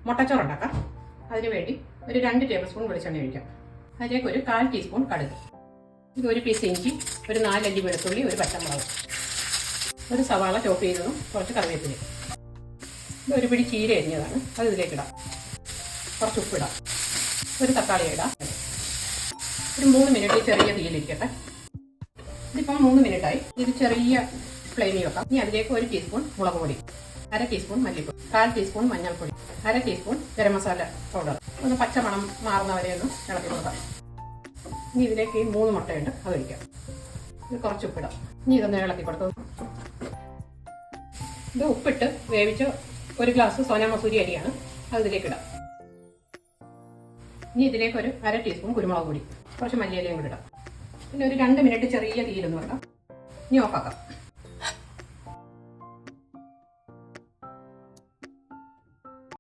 മുട്ടച്ചോറ് ഉണ്ടാക്കാം. അതിന് വേണ്ടി ഒരു 2 ടേബിൾ സ്പൂൺ വെളിച്ചെണ്ണ ഒഴിക്കാം. അതിലേക്ക് ഒരു 1/4 ടീസ്പൂൺ കടുക്, ഇത് ഒരു പീസ് ഇഞ്ചി, ഒരു 4 അല്ലി വെളുത്തുള്ളി, ഒരു പച്ചമുളക്, ഒരു സവാള ചോപ്പ് ചെയ്തതും കുറച്ച് കറിവേപ്പില, ഇത് ഒരു പിടി ചീര അരിഞ്ഞതാണ്, അത് ഇതിലേക്ക് ഇടാം. കുറച്ച് ഉപ്പിടാം, ഒരു തക്കാളി ഇടാം. ഒരു 3 മിനിറ്റ് ചെറിയ തീയിലിരിക്കട്ടെ. ഇതിപ്പം 3 മിനിറ്റായി. ഇത് ചെറിയ ഫ്ലെയിമിൽ വെക്കാം. ഇനി അതിലേക്ക് 1 ടീസ്പൂൺ മുളക് പൊടി, 1/2 ടീസ്പൂൺ മല്ലിപ്പൊടി, 1/4 ടീസ്പൂൺ മഞ്ഞൾപ്പൊടി, 1/2 ടീസ്പൂൺ ഗരം മസാല പൗഡർ. ഒന്ന് പച്ചമണം മാറുന്നവരെ ഒന്ന് ഇളക്കി കൊടുക്കാം. ഇനി ഇതിലേക്ക് ഈ 3 മുട്ടയുണ്ട്, അത് ഒഴിക്കാം. ഇത് കുറച്ച് ഉപ്പിടാം. ഇനി ഇതൊന്ന് ഇളക്കി കൊടുത്തു. ഇത് ഉപ്പിട്ട് വേവിച്ച് 1 ഗ്ലാസ് സോന മസൂരി അരിയാണ്, അത് ഇതിലേക്ക് ഇടാം. ഇനി ഇതിലേക്ക് ഒരു 1/2 ടീസ്പൂൺ കുരുമുളക് പൊടി, കുറച്ച് മല്ലിയിലയും കൂടി ഇടാം. പിന്നെ ഒരു 2 മിനിറ്റ് ചെറിയ തീയിലൊന്ന് വെക്കാം. ഇനി ഓഫാക്കാം.